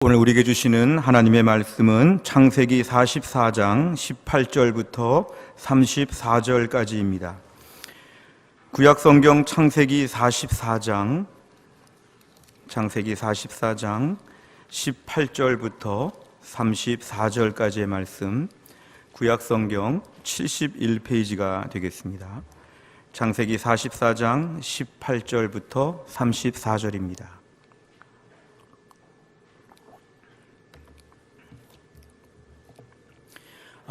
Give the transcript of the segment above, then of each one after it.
오늘 우리에게 주시는 하나님의 말씀은 창세기 44장 18절부터 34절까지입니다. 구약성경 창세기 44장 18절부터 34절까지의 말씀, 구약성경 71페이지가 되겠습니다. 창세기 44장 18절부터 34절입니다.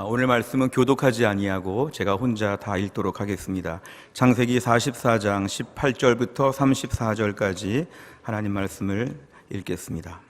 오늘 말씀은 교독하지 아니하고 제가 혼자 다 읽도록 하겠습니다. 창세기 44장 18절부터 34절까지 하나님 말씀을 읽겠습니다.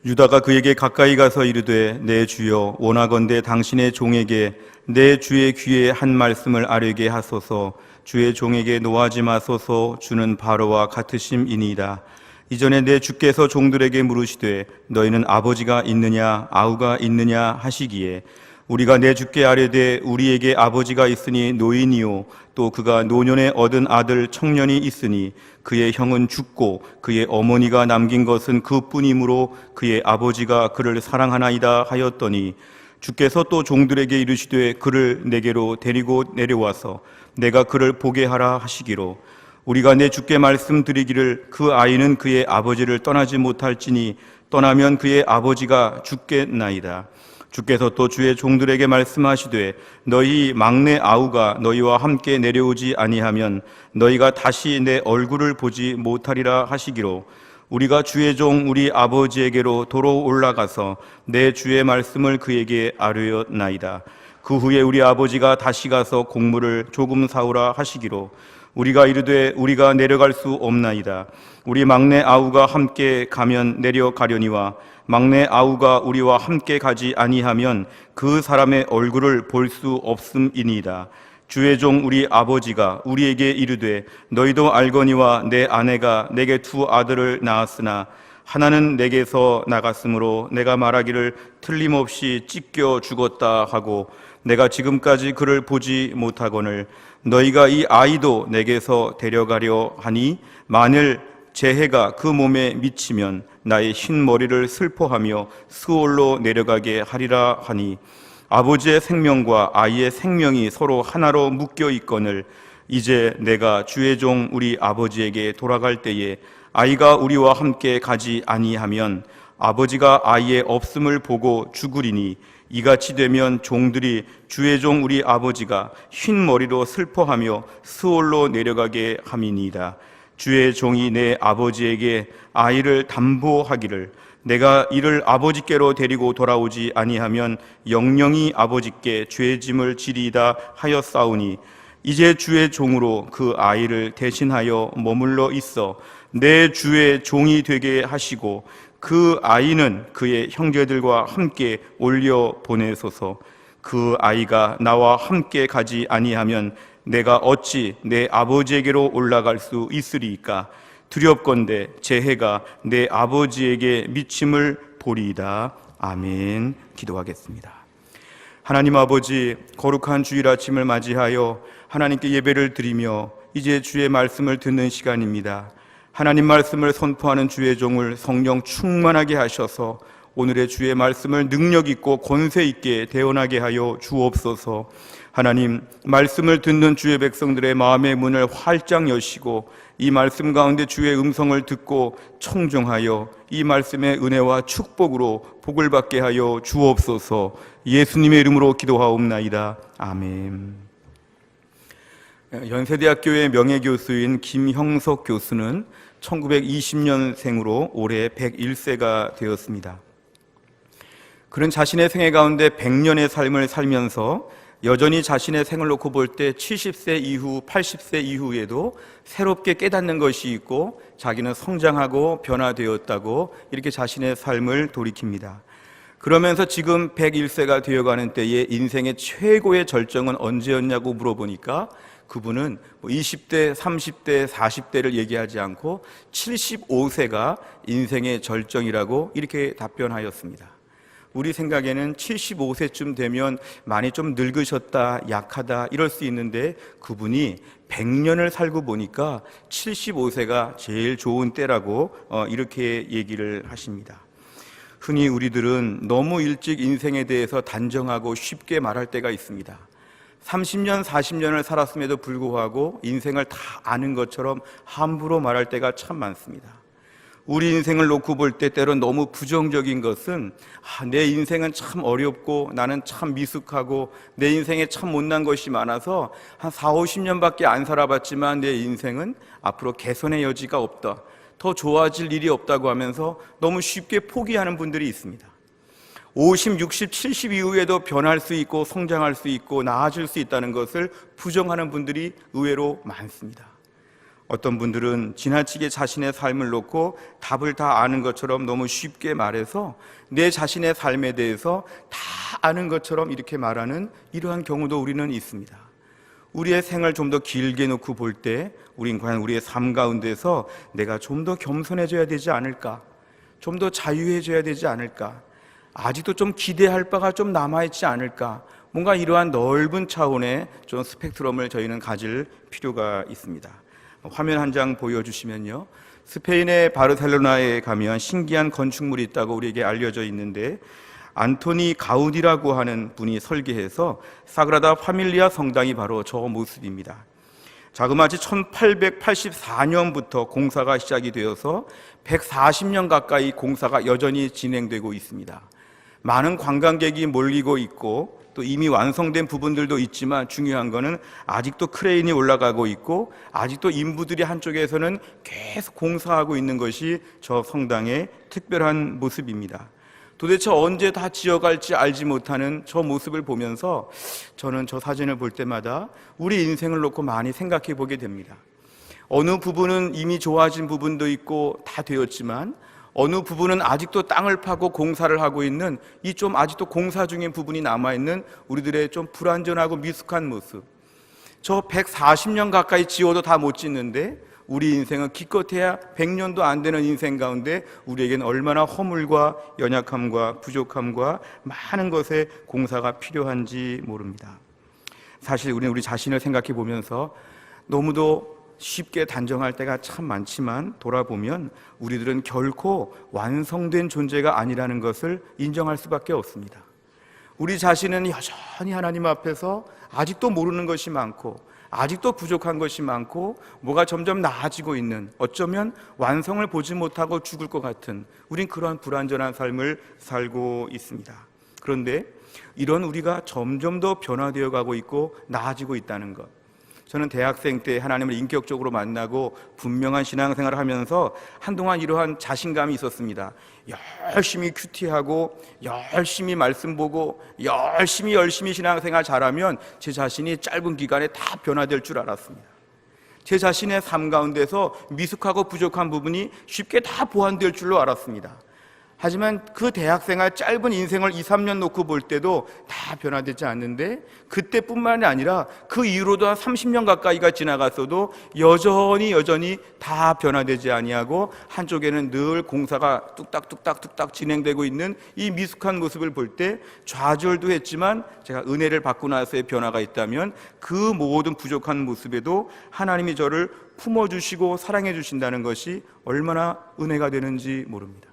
유다가 그에게 가까이 가서 이르되, 내 주여, 원하건대 당신의 종에게 내 주의 귀에 한 말씀을 아뢰게 하소서. 주의 종에게 노하지 마소서. 주는 바로와 같으심이니이다. 이전에 내 주께서 종들에게 물으시되, 너희는 아버지가 있느냐 아우가 있느냐 하시기에, 우리가 내 주께 아뢰되, 우리에게 아버지가 있으니 노인이요 또 그가 노년에 얻은 아들 청년이 있으니 그의 형은 죽고 그의 어머니가 남긴 것은 그뿐이므로 그의 아버지가 그를 사랑하나이다 하였더니, 주께서 또 종들에게 이르시되, 그를 내게로 데리고 내려와서 내가 그를 보게 하라 하시기로, 우리가 내 주께 말씀드리기를 그 아이는 그의 아버지를 떠나지 못할지니 떠나면 그의 아버지가 죽겠나이다. 주께서 또 주의 종들에게 말씀하시되, 너희 막내 아우가 너희와 함께 내려오지 아니하면 너희가 다시 내 얼굴을 보지 못하리라 하시기로, 우리가 주의 종 우리 아버지에게로 도로 올라가서 내 주의 말씀을 그에게 아뢰었나이다. 그 후에 우리 아버지가 다시 가서 곡물을 조금 사오라 하시기로, 우리가 이르되 우리가 내려갈 수 없나이다. 우리 막내 아우가 함께 가면 내려가려니와 막내 아우가 우리와 함께 가지 아니하면 그 사람의 얼굴을 볼 수 없음이니이다. 주의 종 우리 아버지가 우리에게 이르되, 너희도 알거니와 내 아내가 내게 두 아들을 낳았으나 하나는 내게서 나갔으므로 내가 말하기를 틀림없이 찢겨 죽었다 하고, 내가 지금까지 그를 보지 못하거늘 너희가 이 아이도 내게서 데려가려 하니, 만일 재해가 그 몸에 미치면 나의 흰 머리를 슬퍼하며 스올로 내려가게 하리라 하니, 아버지의 생명과 아이의 생명이 서로 하나로 묶여 있거늘, 이제 내가 주의 종 우리 아버지에게 돌아갈 때에 아이가 우리와 함께 가지 아니하면 아버지가 아이의 없음을 보고 죽으리니, 이같이 되면 종들이 주의 종 우리 아버지가 흰 머리로 슬퍼하며 스올로 내려가게 함이니이다. 주의 종이 내 아버지에게 아이를 담보하기를, 내가 이를 아버지께로 데리고 돌아오지 아니하면 영영이 아버지께 죄짐을 지리이다 하였사오니, 이제 주의 종으로 그 아이를 대신하여 머물러 있어 내 주의 종이 되게 하시고, 그 아이는 그의 형제들과 함께 올려 보내소서. 그 아이가 나와 함께 가지 아니하면 내가 어찌 내 아버지에게로 올라갈 수 있으리이까? 두렵건대 재해가 내 아버지에게 미침을 보리이다. 아멘. 기도하겠습니다. 하나님 아버지, 거룩한 주일 아침을 맞이하여 하나님께 예배를 드리며 이제 주의 말씀을 듣는 시간입니다. 하나님 말씀을 선포하는 주의 종을 성령 충만하게 하셔서 오늘의 주의 말씀을 능력 있고 권세 있게 대언하게 하여 주옵소서. 하나님, 말씀을 듣는 주의 백성들의 마음의 문을 활짝 여시고 이 말씀 가운데 주의 음성을 듣고 청종하여 이 말씀의 은혜와 축복으로 복을 받게 하여 주옵소서. 예수님의 이름으로 기도하옵나이다. 아멘. 연세대학교의 명예교수인 김형석 교수는 1920년생으로 올해 101세가 되었습니다. 그는 자신의 생애 가운데 100년의 삶을 살면서 여전히 자신의 생을 놓고 볼 때 70세 이후, 80세 이후에도 새롭게 깨닫는 것이 있고 자기는 성장하고 변화되었다고 이렇게 자신의 삶을 돌이킵니다. 그러면서 지금 101세가 되어가는 때에 인생의 최고의 절정은 언제였냐고 물어보니까 그분은 20대, 30대, 40대를 얘기하지 않고 75세가 인생의 절정이라고 이렇게 답변하였습니다. 우리 생각에는 75세쯤 되면 많이 좀 늙으셨다, 약하다 이럴 수 있는데 그분이 100년을 살고 보니까 75세가 제일 좋은 때라고 이렇게 얘기를 하십니다. 흔히 우리들은 너무 일찍 인생에 대해서 단정하고 쉽게 말할 때가 있습니다. 30년, 40년을 살았음에도 불구하고 인생을 다 아는 것처럼 함부로 말할 때가 참 많습니다. 우리 인생을 놓고 볼 때 때론 너무 부정적인 것은 내 인생은 참 어렵고 나는 참 미숙하고 내 인생에 참 못난 것이 많아서 한 4, 50년밖에 안 살아봤지만 내 인생은 앞으로 개선의 여지가 없다, 더 좋아질 일이 없다고 하면서 너무 쉽게 포기하는 분들이 있습니다. 50, 60, 70 이후에도 변할 수 있고 성장할 수 있고 나아질 수 있다는 것을 부정하는 분들이 의외로 많습니다. 어떤 분들은 지나치게 자신의 삶을 놓고 답을 다 아는 것처럼 너무 쉽게 말해서 내 자신의 삶에 대해서 다 아는 것처럼 이렇게 말하는 이러한 경우도 우리는 있습니다. 우리의 생을 좀 더 길게 놓고 볼 때 우린 과연 우리의 삶 가운데서 내가 좀 더 겸손해져야 되지 않을까, 좀 더 자유해져야 되지 않을까, 아직도 좀 기대할 바가 좀 남아있지 않을까, 뭔가 이러한 넓은 차원의 좀 스펙트럼을 저희는 가질 필요가 있습니다. 화면 한 장 보여주시면요, 스페인의 바르셀로나에 가면 신기한 건축물이 있다고 우리에게 알려져 있는데 안토니 가우디라고 하는 분이 설계해서 사그라다 파밀리아 성당이 바로 저 모습입니다. 자그마치 1884년부터 공사가 시작이 되어서 140년 가까이 공사가 여전히 진행되고 있습니다. 많은 관광객이 몰리고 있고 또 이미 완성된 부분들도 있지만 중요한 거는 아직도 크레인이 올라가고 있고 아직도 인부들이 한쪽에서는 계속 공사하고 있는 것이 저 성당의 특별한 모습입니다. 도대체 언제 다 지어갈지 알지 못하는 저 모습을 보면서 저는 저 사진을 볼 때마다 우리 인생을 놓고 많이 생각해 보게 됩니다. 어느 부분은 이미 좋아진 부분도 있고 다 되었지만 어느 부분은 아직도 땅을 파고 공사를 하고 있는 이 좀 아직도 공사 중인 부분이 남아있는 우리들의 좀 불완전하고 미숙한 모습. 저 140년 가까이 지어도 다 못 짓는데 우리 인생은 기껏해야 100년도 안 되는 인생 가운데 우리에게는 얼마나 허물과 연약함과 부족함과 많은 것에 공사가 필요한지 모릅니다. 사실 우리는 우리 자신을 생각해 보면서 너무도 쉽게 단정할 때가 참 많지만 돌아보면 우리들은 결코 완성된 존재가 아니라는 것을 인정할 수밖에 없습니다. 우리 자신은 여전히 하나님 앞에서 아직도 모르는 것이 많고 아직도 부족한 것이 많고 뭐가 점점 나아지고 있는, 어쩌면 완성을 보지 못하고 죽을 것 같은 우린 그러한 불완전한 삶을 살고 있습니다. 그런데 이런 우리가 점점 더 변화되어 가고 있고 나아지고 있다는 것, 저는 대학생 때 하나님을 인격적으로 만나고 분명한 신앙생활을 하면서 한동안 이러한 자신감이 있었습니다. 열심히 큐티하고 열심히 말씀 보고 열심히 신앙생활 잘하면 제 자신이 짧은 기간에 다 변화될 줄 알았습니다. 제 자신의 삶 가운데서 미숙하고 부족한 부분이 쉽게 다 보완될 줄로 알았습니다. 하지만 그 대학생활 짧은 인생을 2, 3년 놓고 볼 때도 다 변화되지 않는데 그때뿐만이 아니라 그 이후로도 한 30년 가까이가 지나갔어도 여전히 다 변화되지 아니하고 한쪽에는 늘 공사가 뚝딱 진행되고 있는 이 미숙한 모습을 볼 때 좌절도 했지만 제가 은혜를 받고 나서의 변화가 있다면 그 모든 부족한 모습에도 하나님이 저를 품어주시고 사랑해 주신다는 것이 얼마나 은혜가 되는지 모릅니다.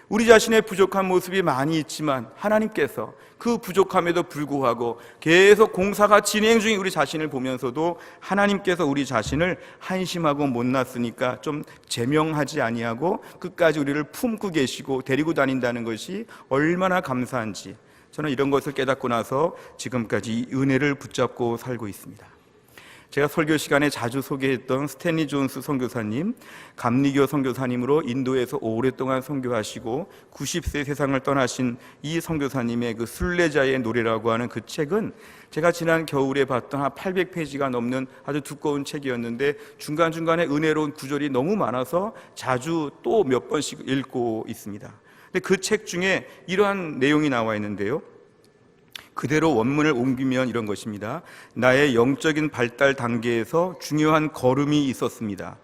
우리 자신의 부족한 모습이 많이 있지만 하나님께서 그 부족함에도 불구하고 계속 공사가 진행 중인 우리 자신을 보면서도 하나님께서 우리 자신을 한심하고 못났으니까 좀 제명하지 아니하고 끝까지 우리를 품고 계시고 데리고 다닌다는 것이 얼마나 감사한지, 저는 이런 것을 깨닫고 나서 지금까지 이 은혜를 붙잡고 살고 있습니다. 제가 설교 시간에 자주 소개했던 스탠리 존스 선교사님, 감리교 선교사님으로 인도에서 오랫동안 선교하시고 90세 세상을 떠나신 이 선교사님의 그 순례자의 노래라고 하는 그 책은 제가 지난 겨울에 봤던 한 800페이지가 넘는 아주 두꺼운 책이었는데 중간중간에 은혜로운 구절이 너무 많아서 자주 또 몇 번씩 읽고 있습니다. 근데 그 책 중에 이러한 내용이 나와 있는데요, 그대로 원문을 옮기면 이런 것입니다. 나의 영적인 발달 단계에서 중요한 걸음이 있었습니다.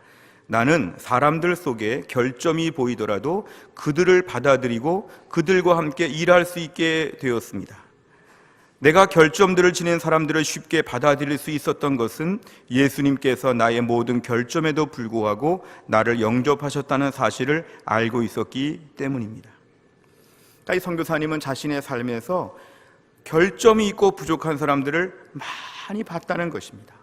나는 사람들 속에 결점이 보이더라도 그들을 받아들이고 그들과 함께 일할 수 있게 되었습니다. 내가 결점들을 지닌 사람들을 쉽게 받아들일 수 있었던 것은 예수님께서 나의 모든 결점에도 불구하고 나를 영접하셨다는 사실을 알고 있었기 때문입니다. 이 선교사님은 자신의 삶에서 결점이 있고 부족한 사람들을 많이 봤다는 것입니다.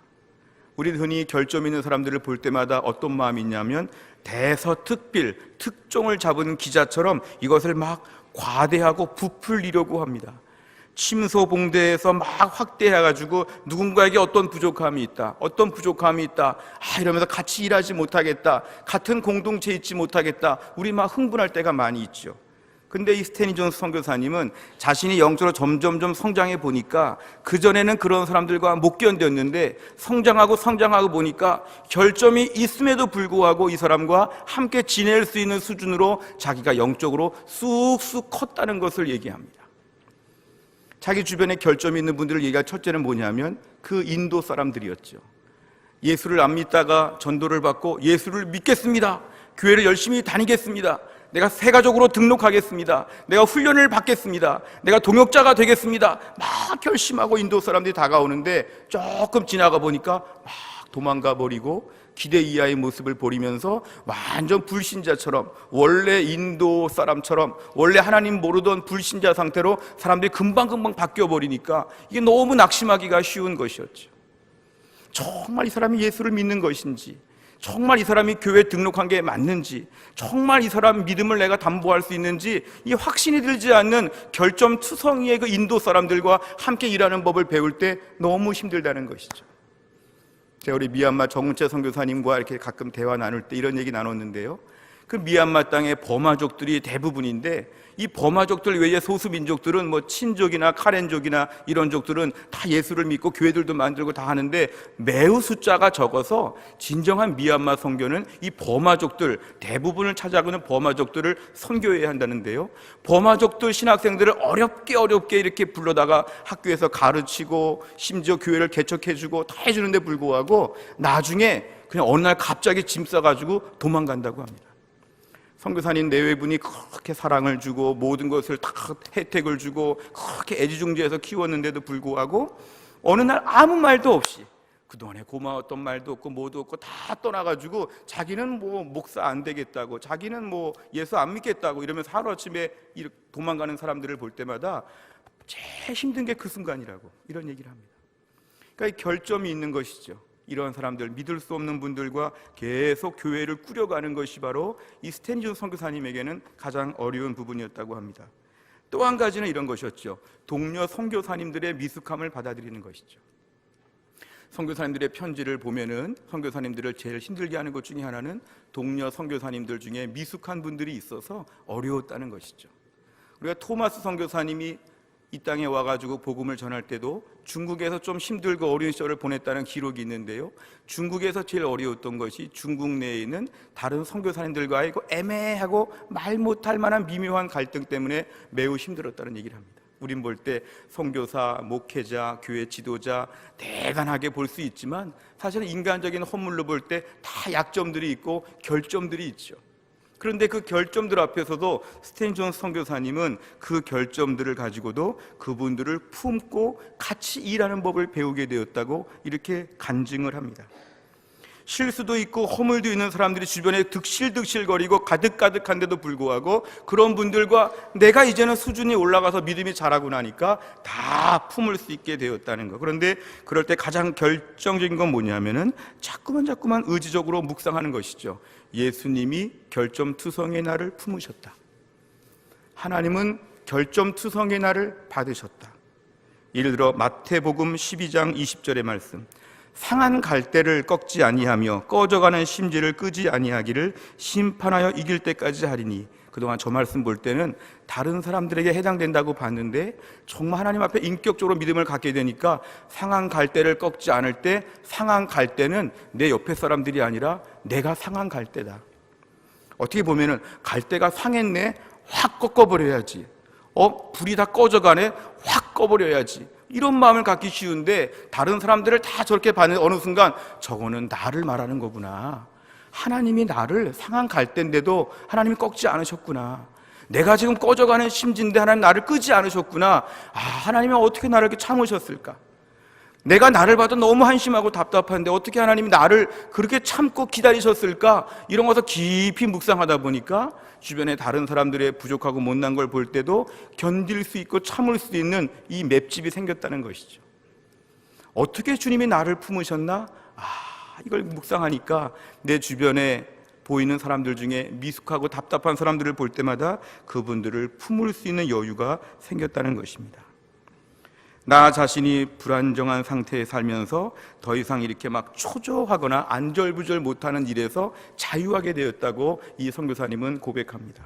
우리 흔히 결점 있는 사람들을 볼 때마다 어떤 마음이 있냐면 대서특필, 특종을 잡은 기자처럼 이것을 막 과대하고 부풀리려고 합니다. 침소봉대에서 막 확대해가지고 누군가에게 어떤 부족함이 있다, 이러면서 같이 일하지 못하겠다, 같은 공동체에 있지 못하겠다, 우리 막 흥분할 때가 많이 있죠. 근데 이 스탠리 존스 선교사님은 자신이 영적으로 점점점 성장해 보니까 그전에는 그런 사람들과 못 견뎠는데 성장하고 보니까 결점이 있음에도 불구하고 이 사람과 함께 지낼 수 있는 수준으로 자기가 영적으로 쑥쑥 컸다는 것을 얘기합니다. 자기 주변에 결점이 있는 분들을 얘기할 첫째는 뭐냐면 그 인도 사람들이었죠. 예수를 안 믿다가 전도를 받고 예수를 믿겠습니다, 교회를 열심히 다니겠습니다, 내가 새가족으로 등록하겠습니다, 내가 훈련을 받겠습니다, 내가 동역자가 되겠습니다, 막 결심하고 인도 사람들이 다가오는데 조금 지나가 보니까 막 도망가 버리고 기대 이하의 모습을 보이면서 완전 불신자처럼, 원래 인도 사람처럼 원래 하나님 모르던 불신자 상태로 사람들이 금방금방 바뀌어 버리니까 이게 너무 낙심하기가 쉬운 것이었죠. 정말 이 사람이 예수를 믿는 것인지, 정말 이 사람이 교회에 등록한 게 맞는지, 정말 이 사람 믿음을 내가 담보할 수 있는지 이 확신이 들지 않는 결점투성이의 그 인도 사람들과 함께 일하는 법을 배울 때 너무 힘들다는 것이죠. 제가 우리 미얀마 정은채 선교사님과 이렇게 가끔 대화 나눌 때 이런 얘기 나눴는데요, 그 미얀마 땅의 버마족들이 대부분인데 이 버마족들 외에 소수민족들은 뭐 친족이나 카렌족이나 이런 족들은 다 예수를 믿고 교회들도 만들고 다 하는데 매우 숫자가 적어서 진정한 미얀마 선교는 이 버마족들 대부분을 찾아가는 버마족들을 선교해야 한다는데요, 버마족들 신학생들을 어렵게 이렇게 불러다가 학교에서 가르치고 심지어 교회를 개척해주고 다 해주는데 불구하고 나중에 그냥 어느 날 갑자기 짐 싸가지고 도망간다고 합니다. 선교사님 내외분이 그렇게 사랑을 주고 모든 것을 다 혜택을 주고 그렇게 애지중지해서 키웠는데도 불구하고 어느 날 아무 말도 없이, 그동안에 고마웠던 말도 없고 뭐도 없고 다 떠나가지고 자기는 뭐 목사 안 되겠다고, 자기는 뭐 예수 안 믿겠다고 이러면서 하루아침에 도망가는 사람들을 볼 때마다 제일 힘든 게 그 순간이라고 이런 얘기를 합니다. 그러니까 이 결점이 있는 것이죠. 이런 사람들, 믿을 수 없는 분들과 계속 교회를 꾸려가는 것이 바로 이 스탠리 존스 선교사님에게는 가장 어려운 부분이었다고 합니다. 또 한 가지는 이런 것이었죠. 동료 선교사님들의 미숙함을 받아들이는 것이죠. 선교사님들의 편지를 보면은 선교사님들을 제일 힘들게 하는 것 중에 하나는 동료 선교사님들 중에 미숙한 분들이 있어서 어려웠다는 것이죠. 우리가 토마스 선교사님이 이 땅에 와가지고 복음을 전할 때도 중국에서 좀 힘들고 어려운 시절을 보냈다는 기록이 있는데요, 중국에서 제일 어려웠던 것이 중국 내에 있는 다른 선교사님들과의 애매하고 말 못할 만한 미묘한 갈등 때문에 매우 힘들었다는 얘기를 합니다. 우린 볼 때 선교사, 목회자, 교회 지도자 대단하게 볼 수 있지만 사실은 인간적인 허물로 볼 때 다 약점들이 있고 결점들이 있죠. 그런데 그 결점들 앞에서도 스탠리 존스 선교사님은 그 결점들을 가지고도 그분들을 품고 같이 일하는 법을 배우게 되었다고 이렇게 간증을 합니다. 실수도 있고 허물도 있는 사람들이 주변에 득실거리고 가득한데도 불구하고 그런 분들과 내가 이제는 수준이 올라가서 믿음이 자라고 나니까 다 품을 수 있게 되었다는 거. 그런데 그럴 때 가장 결정적인 건 뭐냐면은 자꾸만 의지적으로 묵상하는 것이죠. 예수님이 결점투성의 나를 품으셨다. 하나님은 결점투성의 나를 받으셨다. 예를 들어 마태복음 12장 20절의 말씀, 상한 갈대를 꺾지 아니하며 꺼져가는 심지를 끄지 아니하기를 심판하여 이길 때까지 하리니. 그동안 저 말씀 볼 때는 다른 사람들에게 해당된다고 봤는데 정말 하나님 앞에 인격적으로 믿음을 갖게 되니까 상한 갈대를 꺾지 않을 때 상한 갈대는 내 옆에 사람들이 아니라 내가 상한 갈대다. 어떻게 보면은 갈대가 상했네, 확 꺾어버려야지. 불이 다 꺼져가네, 확 꺼버려야지. 이런 마음을 갖기 쉬운데 다른 사람들을 다 저렇게 봤는데 어느 순간 저거는 나를 말하는 거구나, 하나님이 나를 상한 갈대인데도 하나님이 꺾지 않으셨구나. 내가 지금 꺼져가는 심지인데 하나님 나를 끄지 않으셨구나. 하나님이 어떻게 나를 이렇게 참으셨을까? 내가 나를 봐도 너무 한심하고 답답한데 어떻게 하나님이 나를 그렇게 참고 기다리셨을까? 이런 것을 깊이 묵상하다 보니까 주변에 다른 사람들의 부족하고 못난 걸 볼 때도 견딜 수 있고 참을 수 있는 이 맷집이 생겼다는 것이죠. 어떻게 주님이 나를 품으셨나? 이걸 묵상하니까 내 주변에 보이는 사람들 중에 미숙하고 답답한 사람들을 볼 때마다 그분들을 품을 수 있는 여유가 생겼다는 것입니다. 나 자신이 불안정한 상태에 살면서 더 이상 이렇게 막 초조하거나 안절부절 못하는 일에서 자유하게 되었다고 이 선교사님은 고백합니다.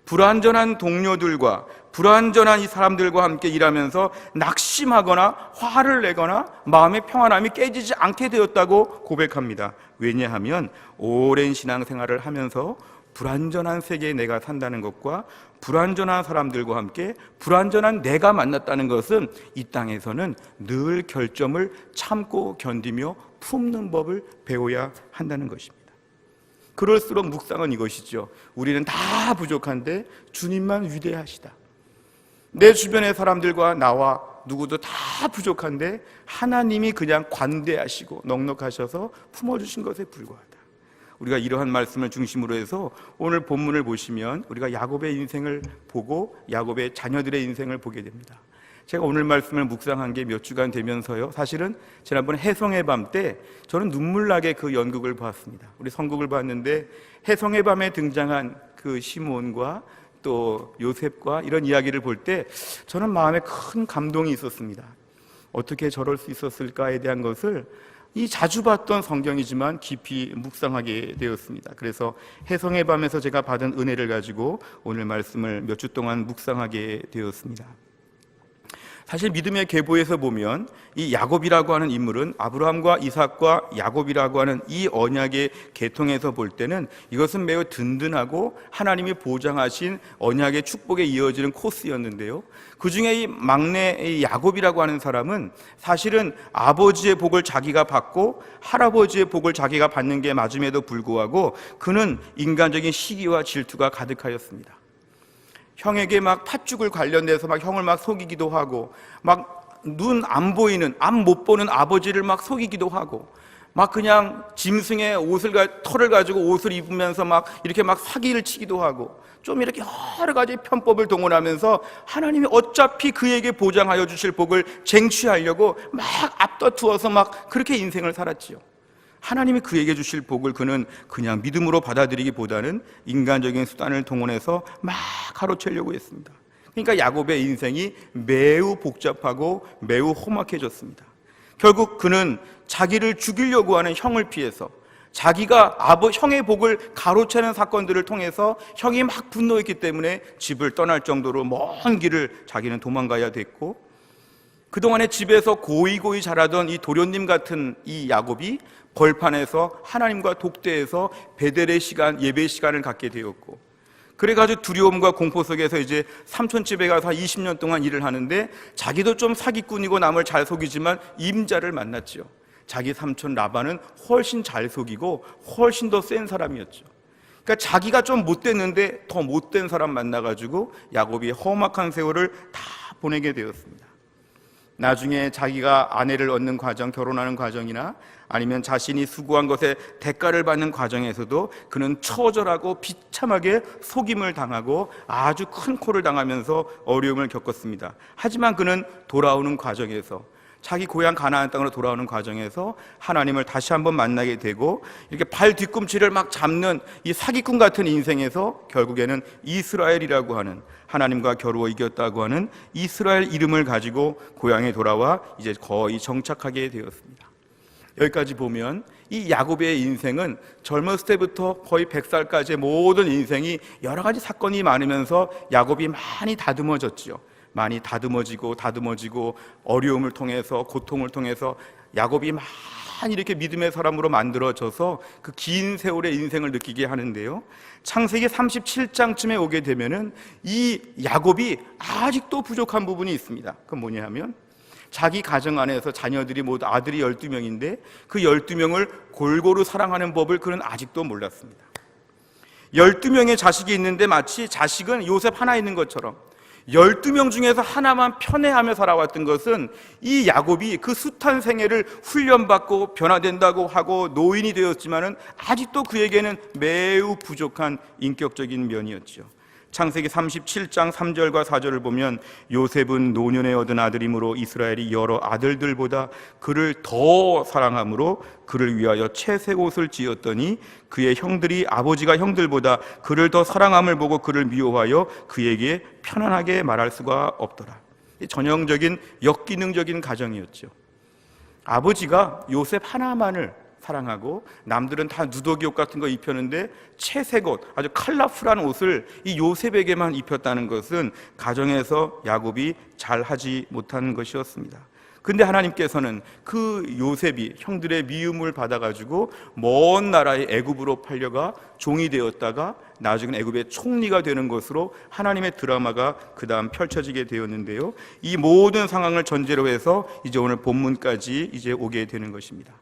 불완전한 동료들과 불완전한 이 사람들과 함께 일하면서 낙심하거나 화를 내거나 마음의 평안함이 깨지지 않게 되었다고 고백합니다. 왜냐하면 오랜 신앙생활을 하면서 불완전한 세계에 내가 산다는 것과 불완전한 사람들과 함께 불완전한 내가 만났다는 것은 이 땅에서는 늘 결점을 참고 견디며 품는 법을 배워야 한다는 것입니다. 그럴수록 묵상은 이것이죠. 우리는 다 부족한데 주님만 위대하시다. 내 주변의 사람들과 나와 누구도 다 부족한데 하나님이 그냥 관대하시고 넉넉하셔서 품어주신 것에 불과하다. 우리가 이러한 말씀을 중심으로 해서 오늘 본문을 보시면 우리가 야곱의 인생을 보고 야곱의 자녀들의 인생을 보게 됩니다. 제가 오늘 말씀을 묵상한 게 몇 주간 되면서요, 사실은 지난번 해성의 밤 때 저는 눈물나게 그 연극을 봤습니다. 우리 선곡을 봤는데 해성의 밤에 등장한 그 시몬과 또 요셉과 이런 이야기를 볼 때 저는 마음에 큰 감동이 있었습니다. 어떻게 저럴 수 있었을까에 대한 것을 이 자주 봤던 성경이지만 깊이 묵상하게 되었습니다. 그래서 해성의 밤에서 제가 받은 은혜를 가지고 오늘 말씀을 몇 주 동안 묵상하게 되었습니다. 사실 믿음의 계보에서 보면 이 야곱이라고 하는 인물은 아브라함과 이삭과 야곱이라고 하는 이 언약의 계통에서 볼 때는 이것은 매우 든든하고 하나님이 보장하신 언약의 축복에 이어지는 코스였는데요, 그 중에 이 막내 이 야곱이라고 하는 사람은 사실은 아버지의 복을 자기가 받고 할아버지의 복을 자기가 받는 게 맞음에도 불구하고 그는 인간적인 시기와 질투가 가득하였습니다. 형에게 막 팥죽을 관련돼서 막 형을 막 속이기도 하고, 막 눈 안 보이는, 앞 못 보는 아버지를 막 속이기도 하고, 막 그냥 짐승의 털을 가지고 옷을 입으면서 막 이렇게 막 사기를 치기도 하고, 좀 이렇게 여러 가지 편법을 동원하면서 하나님이 어차피 그에게 보장하여 주실 복을 쟁취하려고 막 앞다투어서 막 그렇게 인생을 살았지요. 하나님이 그에게 주실 복을 그는 그냥 믿음으로 받아들이기보다는 인간적인 수단을 동원해서 막 가로채려고 했습니다. 그러니까 야곱의 인생이 매우 복잡하고 매우 험악해졌습니다. 결국 그는 자기를 죽이려고 하는 형을 피해서 자기가 형의 복을 가로채는 사건들을 통해서 형이 막 분노했기 때문에 집을 떠날 정도로 먼 길을 자기는 도망가야 됐고, 그동안에 집에서 고이고이 자라던 이 도련님 같은 이 야곱이 벌판에서 하나님과 독대해서 베델의 시간, 예배 시간을 갖게 되었고, 그래가지고 두려움과 공포 속에서 이제 삼촌집에 가서 20년 동안 일을 하는데 자기도 좀 사기꾼이고 남을 잘 속이지만 임자를 만났죠. 자기 삼촌 라반은 훨씬 잘 속이고 훨씬 더 센 사람이었죠. 그러니까 자기가 좀 못됐는데 더 못된 사람 만나가지고 야곱이 험악한 세월을 다 보내게 되었습니다. 나중에 자기가 아내를 얻는 과정, 결혼하는 과정이나 아니면 자신이 수고한 것에 대가를 받는 과정에서도 그는 처절하고 비참하게 속임을 당하고 아주 큰 코를 당하면서 어려움을 겪었습니다. 하지만 그는 돌아오는 과정에서, 자기 고향 가나안 땅으로 돌아오는 과정에서 하나님을 다시 한번 만나게 되고, 이렇게 발 뒤꿈치를 막 잡는 이 사기꾼 같은 인생에서 결국에는 이스라엘이라고 하는, 하나님과 겨루어 이겼다고 하는 이스라엘 이름을 가지고 고향에 돌아와 이제 거의 정착하게 되었습니다. 여기까지 보면 이 야곱의 인생은 젊었을 때부터 거의 100살까지의 모든 인생이 여러 가지 사건이 많으면서 야곱이 많이 다듬어졌지요. 많이 다듬어지고 어려움을 통해서, 고통을 통해서 야곱이 많이 이렇게 믿음의 사람으로 만들어져서 그 긴 세월의 인생을 느끼게 하는데요, 창세기 37장쯤에 오게 되면은 이 야곱이 아직도 부족한 부분이 있습니다. 그건 뭐냐 하면 자기 가정 안에서 자녀들이 모두 아들이 12명인데 그 12명을 골고루 사랑하는 법을 그는 아직도 몰랐습니다. 12명의 자식이 있는데 마치 자식은 요셉 하나 있는 것처럼 12명 중에서 하나만 편애하며 살아왔던 것은 이 야곱이 그 숱한 생애를 훈련받고 변화된다고 하고 노인이 되었지만은 아직도 그에게는 매우 부족한 인격적인 면이었죠. 창세기 37장 3절과 4절을 보면 요셉은 노년에 얻은 아들이므로 이스라엘이 여러 아들들보다 그를 더 사랑함으로 그를 위하여 채색 옷을 지었더니 그의 형들이 아버지가 형들보다 그를 더 사랑함을 보고 그를 미워하여 그에게 편안하게 말할 수가 없더라. 전형적인 역기능적인 가정이었죠. 아버지가 요셉 하나만을 사랑하고 남들은 다 누더기 옷 같은 거 입혔는데 채색 옷, 아주 컬러풀한 옷을 이 요셉에게만 입혔다는 것은 가정에서 야곱이 잘하지 못한 것이었습니다. 근데 하나님께서는 그 요셉이 형들의 미움을 받아가지고 먼 나라의 애굽으로 팔려가 종이 되었다가 나중에 애굽의 총리가 되는 것으로 하나님의 드라마가 그 다음 펼쳐지게 되었는데요, 이 모든 상황을 전제로 해서 이제 오늘 본문까지 이제 오게 되는 것입니다.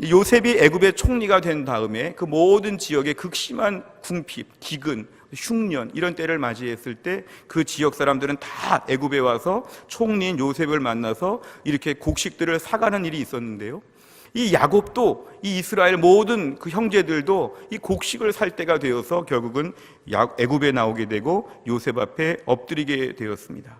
요셉이 애굽의 총리가 된 다음에 그 모든 지역에 극심한 궁핍, 기근, 흉년 이런 때를 맞이했을 때 그 지역 사람들은 다 애굽에 와서 총리인 요셉을 만나서 이렇게 곡식들을 사가는 일이 있었는데요, 이 야곱도 이 이스라엘 모든 그 형제들도 이 곡식을 살 때가 되어서 결국은 애굽에 나오게 되고 요셉 앞에 엎드리게 되었습니다.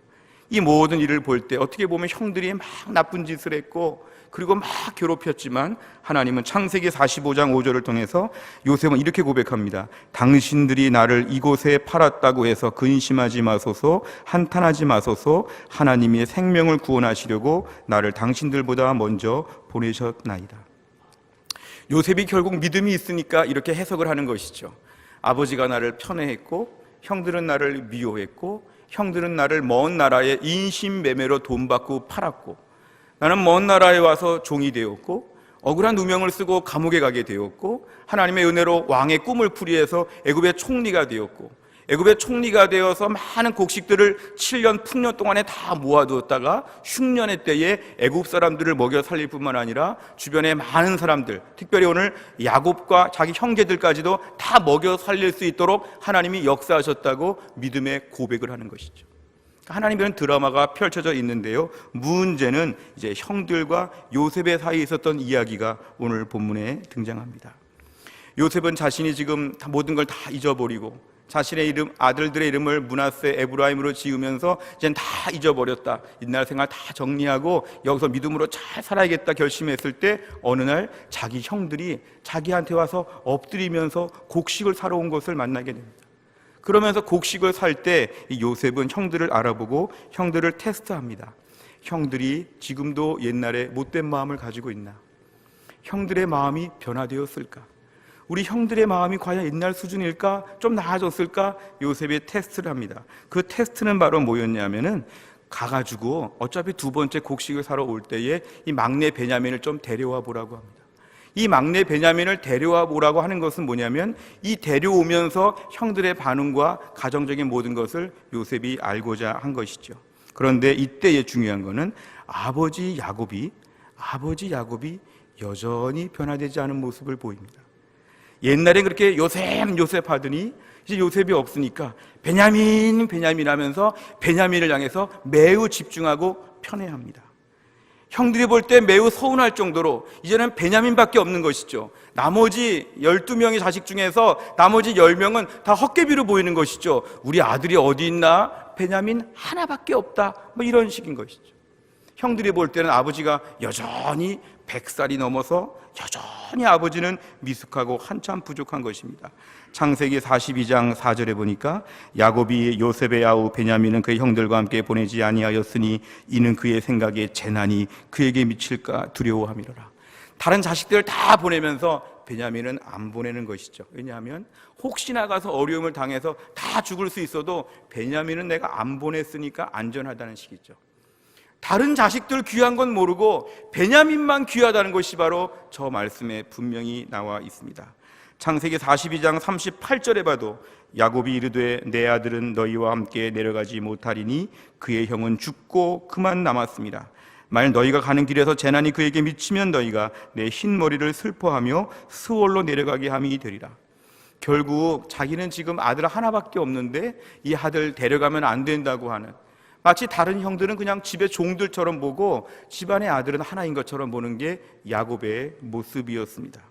이 모든 일을 볼 때 어떻게 보면 형들이 막 나쁜 짓을 했고 그리고 막 괴롭혔지만 하나님은 창세기 45장 5절을 통해서 요셉은 이렇게 고백합니다. 당신들이 나를 이곳에 팔았다고 해서 근심하지 마소서, 한탄하지 마소서. 하나님이 생명을 구원하시려고 나를 당신들보다 먼저 보내셨나이다. 요셉이 결국 믿음이 있으니까 이렇게 해석을 하는 것이죠. 아버지가 나를 편애했고 형들은 나를 미워했고 형들은 나를 먼 나라에 인신매매로 돈 받고 팔았고 나는 먼 나라에 와서 종이 되었고 억울한 누명을 쓰고 감옥에 가게 되었고 하나님의 은혜로 왕의 꿈을 풀이해서 애굽의 총리가 되었고 애굽의 총리가 되어서 많은 곡식들을 7년 풍년 동안에 다 모아두었다가 흉년의 때에 애굽 사람들을 먹여 살릴 뿐만 아니라 주변의 많은 사람들, 특별히 오늘 야곱과 자기 형제들까지도 다 먹여 살릴 수 있도록 하나님이 역사하셨다고 믿음의 고백을 하는 것이죠. 하나님의 드라마가 펼쳐져 있는데요, 문제는 이제 형들과 요셉의 사이에 있었던 이야기가 오늘 본문에 등장합니다. 요셉은 자신이 지금 모든 걸 다 잊어버리고 자신의 이름, 아들들의 이름을 므낫세, 에브라임으로 지으면서 이젠 다 잊어버렸다, 옛날 생활 다 정리하고 여기서 믿음으로 잘 살아야겠다 결심했을 때 어느 날 자기 형들이 자기한테 와서 엎드리면서 곡식을 사러 온 것을 만나게 됩니다. 그러면서 곡식을 살 때 요셉은 형들을 알아보고 형들을 테스트합니다. 형들이 지금도 옛날에 못된 마음을 가지고 있나? 형들의 마음이 변화되었을까? 우리 형들의 마음이 과연 옛날 수준일까? 좀 나아졌을까? 요셉이 테스트를 합니다. 그 테스트는 바로 뭐였냐면은 가가지고 어차피 두 번째 곡식을 사러 올 때에 이 막내 베냐민을 좀 데려와 보라고 합니다. 이 막내 베냐민을 데려와 보라고 하는 것은 뭐냐면 이 데려오면서 형들의 반응과 가정적인 모든 것을 요셉이 알고자 한 것이죠. 그런데 이때의 중요한 것은 아버지 야곱이 여전히 변화되지 않은 모습을 보입니다. 옛날에 그렇게 요셉 하더니 이제 요셉이 없으니까 베냐민 하면서 베냐민을 향해서 매우 집중하고 편애합니다. 형들이 볼 때 매우 서운할 정도로 이제는 베냐민밖에 없는 것이죠. 나머지 12명의 자식 중에서 나머지 10명은 다 헛개비로 보이는 것이죠. 우리 아들이 어디 있나? 베냐민 하나밖에 없다, 뭐 이런 식인 것이죠. 형들이 볼 때는 아버지가 여전히 100살이 넘어서 여전히 아버지는 미숙하고 한참 부족한 것입니다. 창세기 42장 4절에 보니까 야곱이 요셉의 아우 베냐민은 그의 형들과 함께 보내지 아니하였으니 이는 그의 생각에 재난이 그에게 미칠까 두려워함이로라. 다른 자식들 다 보내면서 베냐민은 안 보내는 것이죠. 왜냐하면 혹시나 가서 어려움을 당해서 다 죽을 수 있어도 베냐민은 내가 안 보냈으니까 안전하다는 식이죠. 다른 자식들 귀한 건 모르고 베냐민만 귀하다는 것이 바로 저 말씀에 분명히 나와 있습니다. 창세기 42장 38절에 봐도 야곱이 이르되 내 아들은 너희와 함께 내려가지 못하리니 그의 형은 죽고 그만 남았습니다. 만일 너희가 가는 길에서 재난이 그에게 미치면 너희가 내 흰 머리를 슬퍼하며 스올로 내려가게 함이 되리라. 결국 자기는 지금 아들 하나밖에 없는데 이 아들 데려가면 안 된다고 하는, 마치 다른 형들은 그냥 집의 종들처럼 보고 집안의 아들은 하나인 것처럼 보는 게 야곱의 모습이었습니다.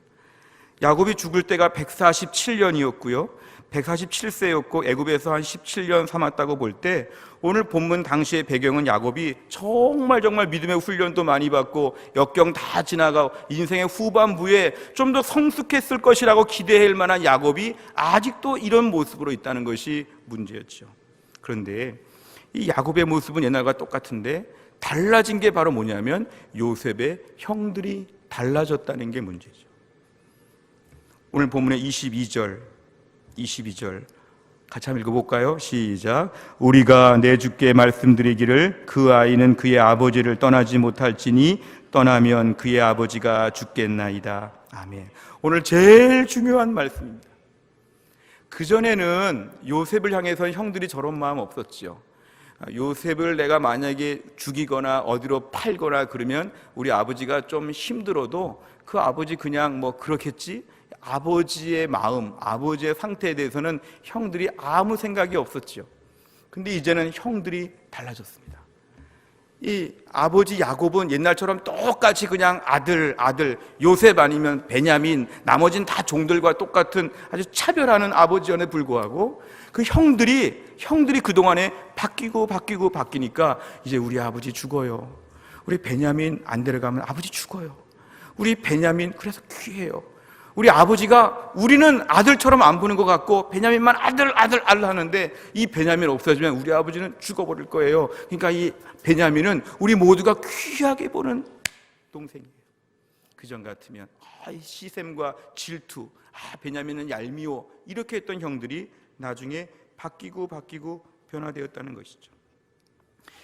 야곱이 죽을 때가 147년이었고요 147세였고 애굽에서 한 17년 삼았다고 볼 때, 오늘 본문 당시의 배경은 야곱이 정말 믿음의 훈련도 많이 받고 역경 다 지나가고 인생의 후반부에 좀 더 성숙했을 것이라고 기대할 만한 야곱이 아직도 이런 모습으로 있다는 것이 문제였죠. 그런데 이 야곱의 모습은 옛날과 똑같은데 달라진 게 바로 뭐냐면 요셉의 형들이 달라졌다는 게 문제죠. 오늘 본문의 22절 같이 한번 읽어볼까요? 시작. 우리가 내 주께 말씀드리기를 그 아이는 그의 아버지를 떠나지 못할지니 떠나면 그의 아버지가 죽겠나이다. 아멘. 오늘 제일 중요한 말씀입니다. 그전에는 요셉을 향해서 형들이 저런 마음 없었죠. 요셉을 내가 만약에 죽이거나 어디로 팔거나 그러면 우리 아버지가 좀 힘들어도 그 아버지 그냥 뭐 그렇겠지? 아버지의 마음, 아버지의 상태에 대해서는 형들이 아무 생각이 없었죠. 근데 이제는 형들이 달라졌습니다. 이 아버지 야곱은 옛날처럼 똑같이 그냥 아들 요셉 아니면 베냐민, 나머지는 다 종들과 똑같은 아주 차별하는 아버지연에 불구하고 그 형들이 그동안에 바뀌니까 이제 우리 아버지 죽어요. 우리 베냐민 안 데려가면 아버지 죽어요. 우리 베냐민 그래서 귀해요. 우리 아버지가 우리는 아들처럼 안 보는 것 같고 베냐민만 아들 하는데 이 베냐민 없어지면 우리 아버지는 죽어버릴 거예요. 그러니까 이 베냐민은 우리 모두가 귀하게 보는 동생이에요. 그전 같으면 시샘과 질투, 베냐민은 얄미워 이렇게 했던 형들이 나중에 바뀌고 변화되었다는 것이죠.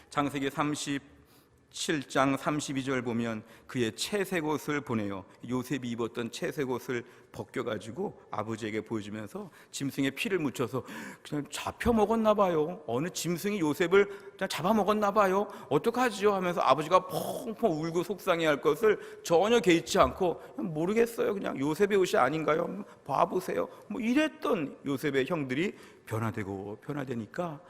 창세기 37장 32절 보면 그의 채색 옷을 보내요. 요셉이 입었던 채색 옷을 벗겨가지고 아버지에게 보여주면서 짐승의 피를 묻혀서 그냥 잡혀먹었나 봐요. 어느 짐승이 요셉을 그냥 잡아먹었나 봐요. 어떡하지요? 하면서 아버지가 펑펑 울고 속상해할 것을 전혀 개의치 않고 모르겠어요. 그냥 요셉의 옷이 아닌가요? 봐보세요. 뭐 이랬던 요셉의 형들이 변화되니까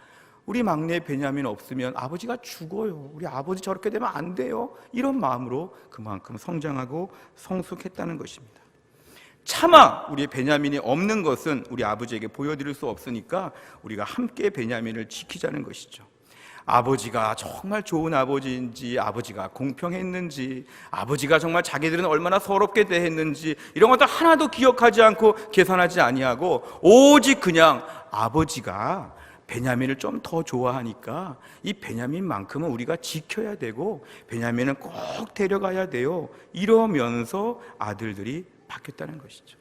우리 막내 베냐민 없으면 아버지가 죽어요. 우리 아버지 저렇게 되면 안 돼요. 이런 마음으로 그만큼 성장하고 성숙했다는 것입니다. 차마 우리 베냐민이 없는 것은 우리 아버지에게 보여드릴 수 없으니까 우리가 함께 베냐민을 지키자는 것이죠. 아버지가 정말 좋은 아버지인지, 아버지가 공평했는지, 아버지가 정말 자기들은 얼마나 서럽게 대했는지 이런 것들 하나도 기억하지 않고 계산하지 아니하고 오직 그냥 아버지가 베냐민을 좀 더 좋아하니까 이 베냐민만큼은 우리가 지켜야 되고 베냐민은 꼭 데려가야 돼요. 이러면서 아들들이 바뀌었다는 것이죠.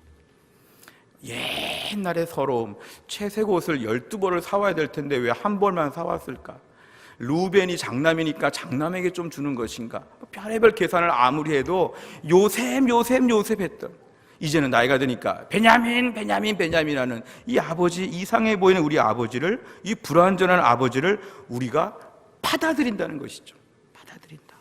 옛날의 서러움, 채색 옷을 12벌을 사와야 될 텐데 왜 한 벌만 사왔을까? 루벤이 장남이니까 장남에게 좀 주는 것인가? 별의별 계산을 아무리 해도 요셉 했던, 이제는 나이가 드니까 베냐민 하는 이 아버지, 이상해 보이는 우리 아버지를, 이 불완전한 아버지를 우리가 받아들인다는 것이죠. 받아들인다.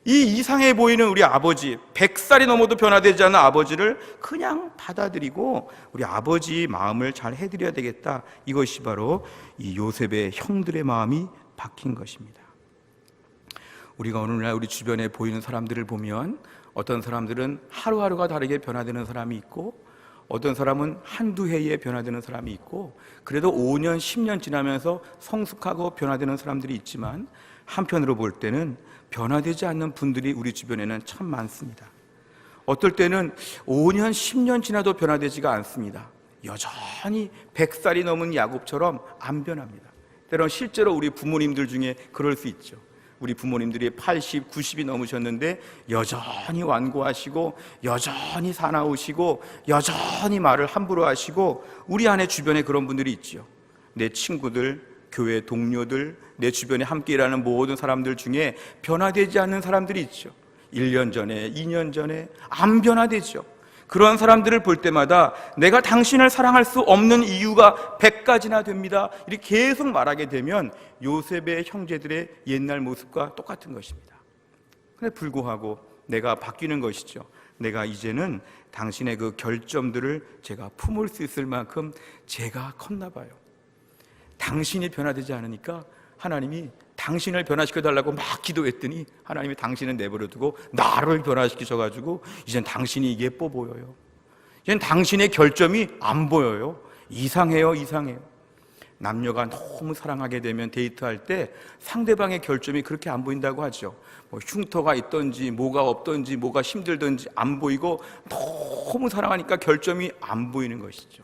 이 이상해 보이는 우리 아버지, 100살이 넘어도 변화되지 않는 아버지를 그냥 받아들이고 우리 아버지 마음을 잘 해드려야 되겠다. 이것이 바로 이 요셉의 형들의 마음이 바뀐 것입니다. 우리가 오늘날 우리 주변에 보이는 사람들을 보면 어떤 사람들은 하루하루가 다르게 변화되는 사람이 있고 어떤 사람은 한두 해에 변화되는 사람이 있고 그래도 5년, 10년 지나면서 성숙하고 변화되는 사람들이 있지만 한편으로 볼 때는 변화되지 않는 분들이 우리 주변에는 참 많습니다. 어떨 때는 5년, 10년 지나도 변화되지가 않습니다. 여전히 100살이 넘은 야곱처럼 안 변합니다. 때론 실제로 우리 부모님들 중에 그럴 수 있죠. 우리 부모님들이 80, 90이 넘으셨는데 여전히 완고하시고 여전히 사나우시고 여전히 말을 함부로 하시고 우리 안에 주변에 그런 분들이 있죠. 내 친구들, 교회 동료들, 내 주변에 함께 일하는 모든 사람들 중에 변화되지 않는 사람들이 있죠. 1년 전에, 2년 전에 안 변화되죠. 그런 사람들을 볼 때마다 내가 당신을 사랑할 수 없는 이유가 100가지나 됩니다. 이렇게 계속 말하게 되면 요셉의 형제들의 옛날 모습과 똑같은 것입니다. 근데 불구하고 내가 바뀌는 것이죠. 내가 이제는 당신의 그 결점들을 제가 품을 수 있을 만큼 제가 컸나 봐요. 당신이 변화되지 않으니까 하나님이 당신을 변화시켜달라고 막 기도했더니 하나님이 당신을 내버려 두고 나를 변화시키셔가지고 이젠 당신이 예뻐 보여요. 이젠 당신의 결점이 안 보여요. 이상해요. 남녀가 너무 사랑하게 되면 데이트할 때 상대방의 결점이 그렇게 안 보인다고 하죠. 뭐 흉터가 있던지 뭐가 없던지 뭐가 힘들던지 안 보이고 너무 사랑하니까 결점이 안 보이는 것이죠.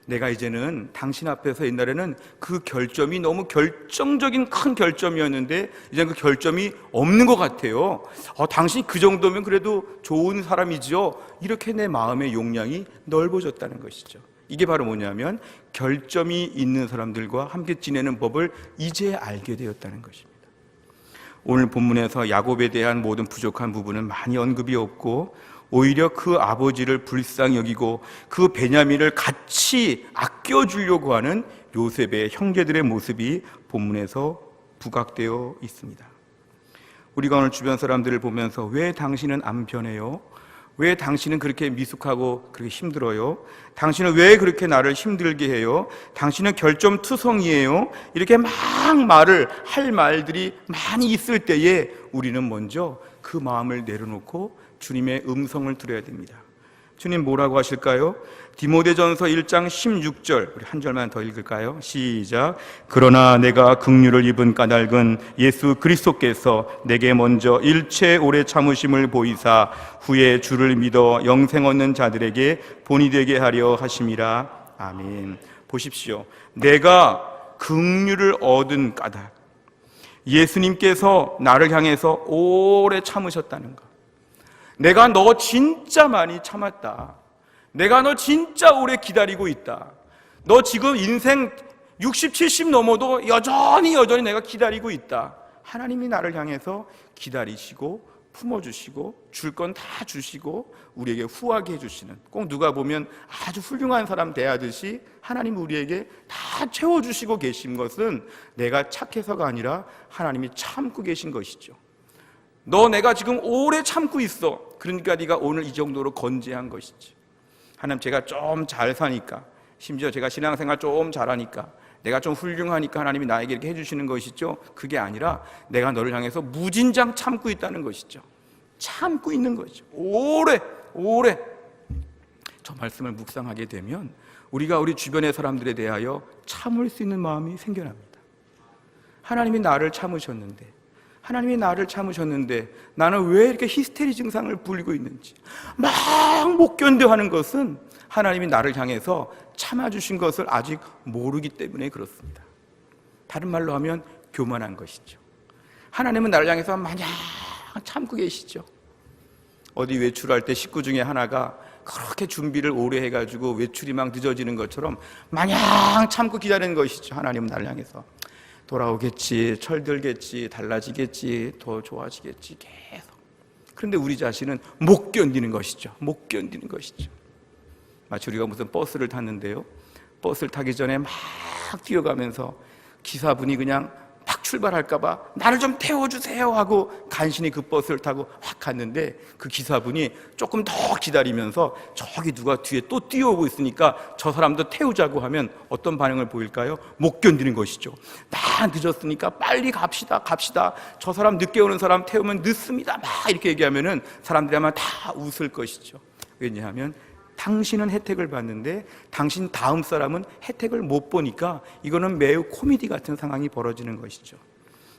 내가 이제는 당신 앞에서 옛날에는 그 결점이 너무 결정적인 큰 결점이었는데 이제 그 결점이 없는 것 같아요. 당신이 그 정도면 그래도 좋은 사람이죠. 이렇게 내 마음의 용량이 넓어졌다는 것이죠. 이게 바로 뭐냐면 결점이 있는 사람들과 함께 지내는 법을 이제 알게 되었다는 것입니다. 오늘 본문에서 야곱에 대한 모든 부족한 부분은 많이 언급이 없고 오히려 그 아버지를 불쌍히 여기고 그 베냐민을 같이 아껴주려고 하는 요셉의 형제들의 모습이 본문에서 부각되어 있습니다. 우리가 오늘 주변 사람들을 보면서 왜 당신은 안 변해요? 왜 당신은 그렇게 미숙하고 그렇게 힘들어요? 당신은 왜 그렇게 나를 힘들게 해요? 당신은 결점투성이에요? 이렇게 막 말을 할 말들이 많이 있을 때에 우리는 먼저 그 마음을 내려놓고 주님의 음성을 들어야 됩니다. 주님 뭐라고 하실까요? 디모데전서 1장 16절 우리 한 절만 더 읽을까요? 시작. 그러나 내가 긍휼을 입은 까닭은 예수 그리스도께서 내게 먼저 일체 오래 참으심을 보이사 후에 주를 믿어 영생 얻는 자들에게 본이 되게 하려 하심이라. 아멘. 보십시오. 내가 긍휼을 얻은 까닭, 예수님께서 나를 향해서 오래 참으셨다는 것. 내가 너 진짜 많이 참았다. 내가 너 진짜 오래 기다리고 있다. 너 지금 인생 60, 70 넘어도 여전히 내가 기다리고 있다. 하나님이 나를 향해서 기다리시고 품어주시고 줄 건 다 주시고 우리에게 후하게 해주시는, 꼭 누가 보면 아주 훌륭한 사람 대하듯이 하나님 우리에게 다 채워주시고 계신 것은 내가 착해서가 아니라 하나님이 참고 계신 것이죠. 너 내가 지금 오래 참고 있어. 그러니까 네가 오늘 이 정도로 건재한 것이지. 하나님 제가 좀 잘 사니까, 심지어 제가 신앙생활 좀 잘하니까, 내가 좀 훌륭하니까 하나님이 나에게 이렇게 해주시는 것이죠. 그게 아니라 내가 너를 향해서 무진장 참고 있다는 것이죠. 참고 있는 거죠. 오래 저 말씀을 묵상하게 되면 우리가 우리 주변의 사람들에 대하여 참을 수 있는 마음이 생겨납니다. 하나님이 나를 참으셨는데 나는 왜 이렇게 히스테리 증상을 부리고 있는지 막 못 견뎌하는 것은 하나님이 나를 향해서 참아주신 것을 아직 모르기 때문에 그렇습니다. 다른 말로 하면 교만한 것이죠. 하나님은 나를 향해서 마냥 참고 계시죠. 어디 외출할 때 식구 중에 하나가 그렇게 준비를 오래 해가지고 외출이 막 늦어지는 것처럼 마냥 참고 기다리는 것이죠. 하나님은 나를 향해서 돌아오겠지, 철들겠지, 달라지겠지, 더 좋아지겠지, 계속. 그런데 우리 자신은 못 견디는 것이죠. 마치 우리가 무슨 버스를 탔는데요, 버스를 타기 전에 막 뛰어가면서 기사분이 그냥 막 출발할까봐 나를 좀 태워주세요 하고 간신히 그 버스를 타고 확 갔는데, 그 기사분이 조금 더 기다리면서 저기 누가 뒤에 또 뛰어오고 있으니까 저 사람도 태우자고 하면 어떤 반응을 보일까요? 못 견디는 것이죠. 나 늦었으니까 빨리 갑시다. 저 사람 늦게 오는 사람 태우면 늦습니다. 막 이렇게 얘기하면은 사람들이 아마 다 웃을 것이죠. 왜냐하면 당신은 혜택을 받는데 당신 다음 사람은 혜택을 못 보니까 이거는 매우 코미디 같은 상황이 벌어지는 것이죠.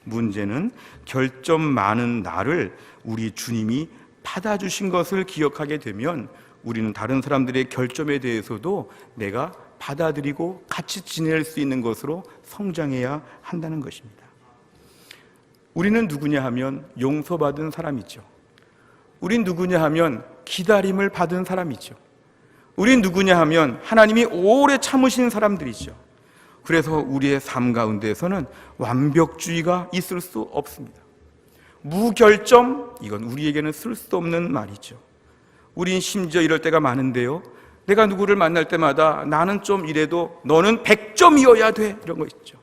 문제는 결점 많은 나를 우리 주님이 받아주신 것을 기억하게 되면 우리는 다른 사람들의 결점에 대해서도 내가 받아들이고 같이 지낼 수 있는 것으로 성장해야 한다는 것입니다. 우리는 누구냐 하면 용서받은 사람이죠. 우린 누구냐 하면 기다림을 받은 사람이죠. 우린 누구냐 하면 하나님이 오래 참으신 사람들이죠. 그래서 우리의 삶 가운데에서는 완벽주의가 있을 수 없습니다. 무결점, 이건 우리에게는 쓸 수 없는 말이죠. 우린 심지어 이럴 때가 많은데요, 내가 누구를 만날 때마다 나는 좀 이래도 너는 100점이어야 돼, 이런 거 있죠.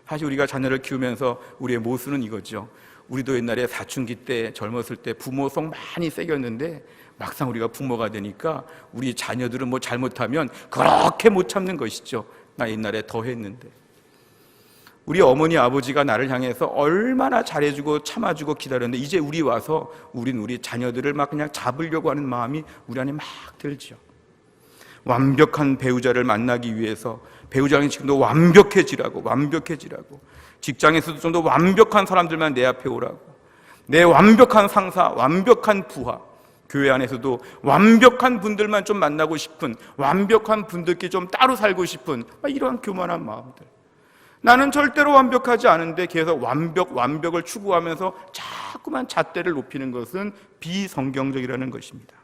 사실 우리가 자녀를 키우면서 우리의 모순은 이거죠. 우리도 옛날에 사춘기 때 젊었을 때 부모성 많이 새겼는데 막상 우리가 부모가 되니까 우리 자녀들은 뭐 잘못하면 그렇게 못 참는 것이죠. 나 옛날에 더 했는데. 우리 어머니 아버지가 나를 향해서 얼마나 잘해주고 참아주고 기다렸는데 이제 우리 와서 우리 자녀들을 막 그냥 잡으려고 하는 마음이 우리 안에 막 들죠. 완벽한 배우자를 만나기 위해서 배우자는 지금도 완벽해지라고 직장에서도 좀 더 완벽한 사람들만 내 앞에 오라고, 내 완벽한 상사, 완벽한 부하, 교회 안에서도 완벽한 분들만 좀 만나고 싶은, 완벽한 분들끼리 좀 따로 살고 싶은 이러한 교만한 마음들. 나는 절대로 완벽하지 않은데 계속 완벽을 추구하면서 자꾸만 잣대를 높이는 것은 비성경적이라는 것입니다.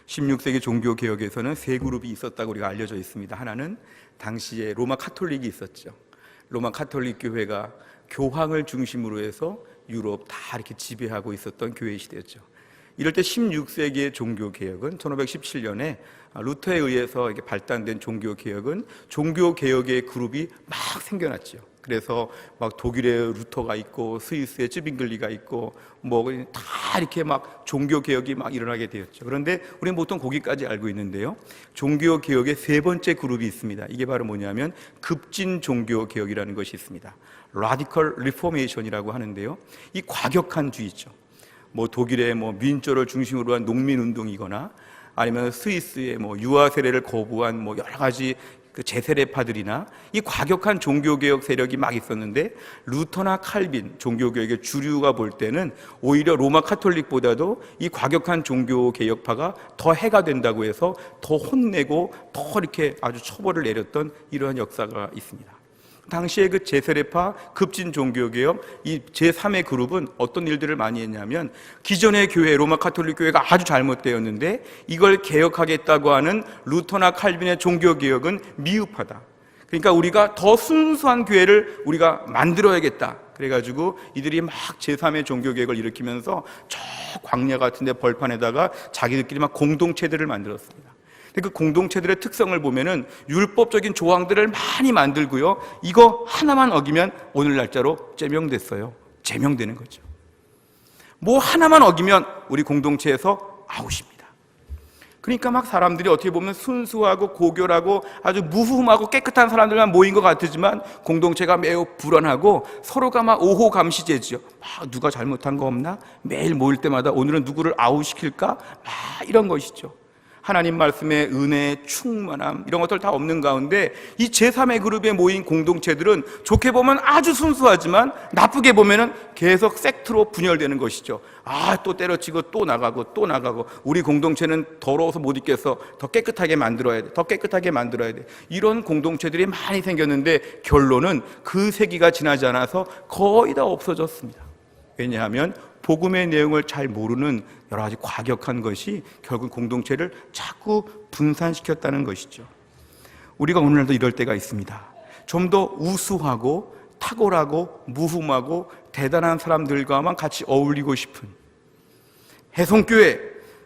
16세기 종교개혁에서는 세 그룹이 있었다고 우리가 알려져 있습니다. 하나는 당시에 로마 카톨릭이 있었죠. 로마 카톨릭 교회가 교황을 중심으로 해서 유럽 다 이렇게 지배하고 있었던 교회 시대였죠. 이럴 때 16세기의 종교개혁은 1517년에 루터에 의해서 이렇게 발단된 종교개혁은 종교개혁의 그룹이 막 생겨났죠. 그래서 막 독일의 루터가 있고 스위스의 쯔빙글리가 있고 뭐 다 이렇게 막 종교개혁이 막 일어나게 되었죠. 그런데 우리는 보통 거기까지 알고 있는데요, 종교개혁의 세 번째 그룹이 있습니다. 이게 바로 뭐냐면 급진 종교개혁이라는 것이 있습니다. 라디컬 리포메이션이라고 하는데요, 이 과격한주의죠. 뭐 독일의 뭐 민주를 중심으로 한 농민운동이거나 아니면 스위스의 뭐 유아 세례를 거부한 뭐 여러 가지 그 제세례파들이나 이 과격한 종교개혁 세력이 막 있었는데, 루터나 칼빈 종교개혁의 주류가 볼 때는 오히려 로마 카톨릭보다도 이 과격한 종교개혁파가 더 해가 된다고 해서 더 혼내고 더 이렇게 아주 처벌을 내렸던 이러한 역사가 있습니다. 당시에 그 제세례파 급진 종교개혁 이 제3의 그룹은 어떤 일들을 많이 했냐면, 기존의 교회, 로마 카톨릭 교회가 아주 잘못되었는데 이걸 개혁하겠다고 하는 루터나 칼빈의 종교개혁은 미흡하다. 그러니까 우리가 더 순수한 교회를 우리가 만들어야겠다. 그래가지고 이들이 막 제3의 종교개혁을 일으키면서 저 광야 같은 데 벌판에다가 자기들끼리 막 공동체들을 만들었습니다. 그 공동체들의 특성을 보면은 율법적인 조항들을 많이 만들고요, 이거 하나만 어기면 오늘 날짜로 제명됐어요. 제명되는 거죠. 뭐 하나만 어기면 우리 공동체에서 아웃입니다. 그러니까 막 사람들이 어떻게 보면 순수하고 고결하고 아주 무흠하고 깨끗한 사람들만 모인 것 같지만 공동체가 매우 불안하고 서로가 막 오호 감시제죠. 막 누가 잘못한 거 없나? 매일 모일 때마다 오늘은 누구를 아웃시킬까? 막 이런 것이죠. 하나님 말씀의 은혜, 충만함 이런 것들 다 없는 가운데 이 제3의 그룹에 모인 공동체들은 좋게 보면 아주 순수하지만 나쁘게 보면은 계속 섹트로 분열되는 것이죠. 또 때려치고 또 나가고 우리 공동체는 더러워서 못 있겠어. 더 깨끗하게 만들어야 돼. 더 깨끗하게 만들어야 돼. 이런 공동체들이 많이 생겼는데 결론은 그 세기가 지나지 않아서 거의 다 없어졌습니다. 왜냐하면 복음의 내용을 잘 모르는 여러 가지 과격한 것이 결국 공동체를 자꾸 분산시켰다는 것이죠. 우리가 오늘날도 이럴 때가 있습니다. 좀 더 우수하고 탁월하고 무흠하고 대단한 사람들과만 같이 어울리고 싶은 해성교회,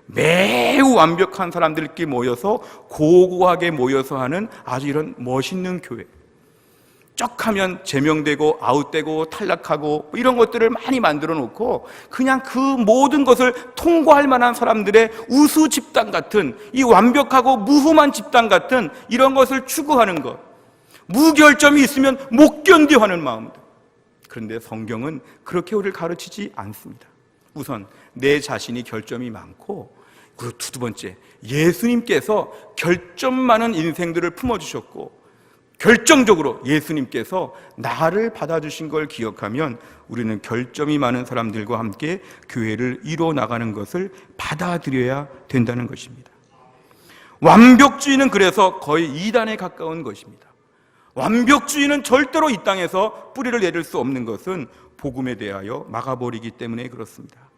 매우 완벽한 사람들끼리 모여서 고고하게 모여서 하는 아주 이런 멋있는 교회, 쩍하면 제명되고 아웃되고 탈락하고 이런 것들을 많이 만들어 놓고 그냥 그 모든 것을 통과할 만한 사람들의 우수 집단 같은, 이 완벽하고 무흠한 집단 같은 이런 것을 추구하는 것, 무결점이 있으면 못 견뎌 하는 마음들. 그런데 성경은 그렇게 우리를 가르치지 않습니다. 우선 내 자신이 결점이 많고, 그리고 두 번째, 예수님께서 결점 많은 인생들을 품어주셨고 결정적으로 예수님께서 나를 받아주신 걸 기억하면 우리는 결점이 많은 사람들과 함께 교회를 이루어 나가는 것을 받아들여야 된다는 것입니다. 완벽주의는 그래서 거의 이단에 가까운 것입니다. 완벽주의는 절대로 이 땅에서 뿌리를 내릴 수 없는 것은 복음에 대하여 막아버리기 때문에 그렇습니다.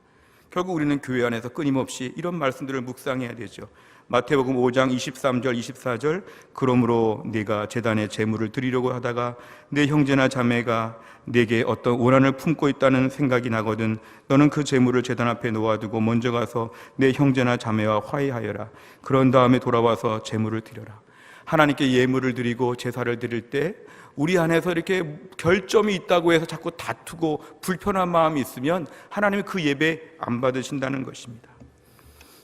결국 우리는 교회 안에서 끊임없이 이런 말씀들을 묵상해야 되죠. 마태복음 5장 23절 24절, 그러므로 네가 제단에 제물을 드리려고 하다가 내 형제나 자매가 네게 어떤 원한을 품고 있다는 생각이 나거든 너는 그 제물을 제단 앞에 놓아두고 먼저 가서 내 형제나 자매와 화해하여라. 그런 다음에 돌아와서 제물을 드려라. 하나님께 예물을 드리고 제사를 드릴 때 우리 안에서 이렇게 결점이 있다고 해서 자꾸 다투고 불편한 마음이 있으면 하나님이 그 예배 안 받으신다는 것입니다.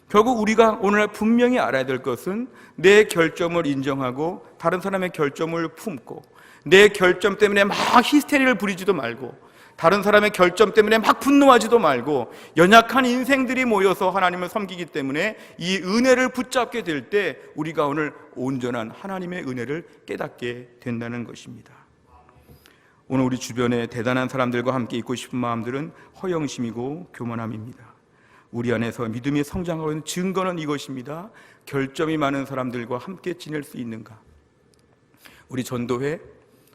결국 우리가 오늘 분명히 알아야 될 것은 내 결점을 인정하고 다른 사람의 결점을 품고, 내 결점 때문에 막 히스테리를 부리지도 말고, 다른 사람의 결점 때문에 막 분노하지도 말고, 연약한 인생들이 모여서 하나님을 섬기기 때문에 이 은혜를 붙잡게 될 때 우리가 오늘 온전한 하나님의 은혜를 깨닫게 된다는 것입니다. 오늘 우리 주변에 대단한 사람들과 함께 있고 싶은 마음들은 허영심이고 교만함입니다. 우리 안에서 믿음이 성장하고 있는 증거는 이것입니다. 결점이 많은 사람들과 함께 지낼 수 있는가? 우리 전도회,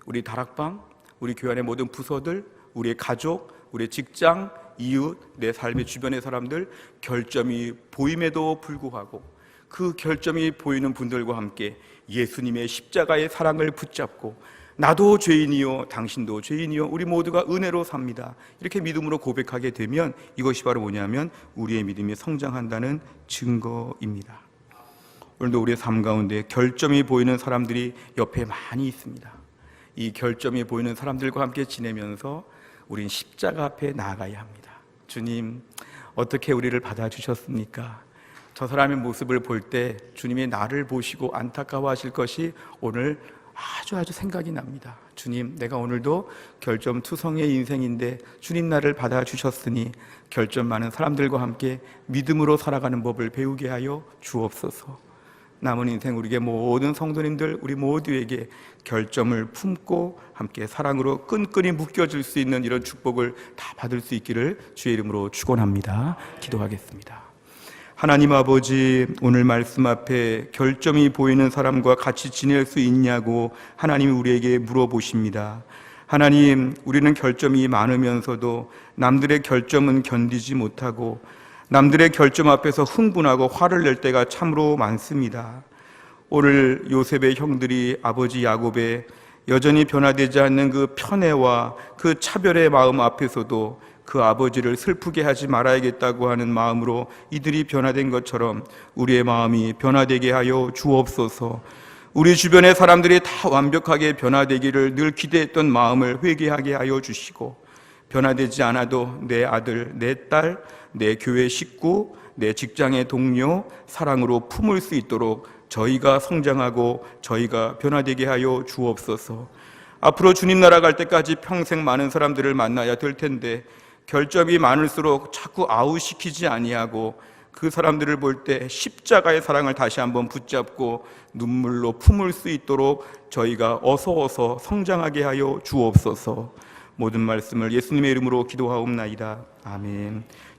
우리 다락방, 우리 교회 안의 모든 부서들, 우리의 가족, 우리의 직장, 이웃, 내 삶의 주변의 사람들, 결점이 보임에도 불구하고 그 결점이 보이는 분들과 함께 예수님의 십자가의 사랑을 붙잡고, 나도 죄인이요 당신도 죄인이요 우리 모두가 은혜로 삽니다, 이렇게 믿음으로 고백하게 되면 이것이 바로 뭐냐면 우리의 믿음이 성장한다는 증거입니다. 오늘도 우리의 삶 가운데 결점이 보이는 사람들이 옆에 많이 있습니다. 이 결점이 보이는 사람들과 함께 지내면서 우린 십자가 앞에 나아가야 합니다. 주님, 어떻게 우리를 받아주셨습니까? 저 사람의 모습을 볼 때 주님이 나를 보시고 안타까워하실 것이 오늘 아주 생각이 납니다. 주님, 내가 오늘도 결점투성의 인생인데 주님 나를 받아주셨으니 결점 많은 사람들과 함께 믿음으로 살아가는 법을 배우게 하여 주옵소서. 남은 인생 우리에게 모든 성도님들, 우리 모두에게 결점을 품고 함께 사랑으로 끈끈이 묶여질 수 있는 이런 축복을 다 받을 수 있기를 주의 이름으로 축원합니다. 기도하겠습니다. 하나님 아버지, 오늘 말씀 앞에 결점이 보이는 사람과 같이 지낼 수 있냐고 하나님이 우리에게 물어보십니다. 하나님, 우리는 결점이 많으면서도 남들의 결점은 견디지 못하고 남들의 결점 앞에서 흥분하고 화를 낼 때가 참으로 많습니다. 오늘 요셉의 형들이 아버지 야곱의 여전히 변화되지 않는 그 편애와 그 차별의 마음 앞에서도 그 아버지를 슬프게 하지 말아야겠다고 하는 마음으로 이들이 변화된 것처럼 우리의 마음이 변화되게 하여 주옵소서. 우리 주변의 사람들이 다 완벽하게 변화되기를 늘 기대했던 마음을 회개하게 하여 주시고, 변화되지 않아도 내 아들, 내 딸, 내 교회 식구, 내 직장의 동료 사랑으로 품을 수 있도록 저희가 성장하고 저희가 변화되게 하여 주옵소서. 앞으로 주님 나라 갈 때까지 평생 많은 사람들을 만나야 될 텐데 결점이 많을수록 자꾸 아웃시키지 아니하고 그 사람들을 볼 때 십자가의 사랑을 다시 한번 붙잡고 눈물로 품을 수 있도록 저희가 어서 성장하게 하여 주옵소서. 모든 말씀을 예수님의 이름으로 기도하옵나이다. 아멘.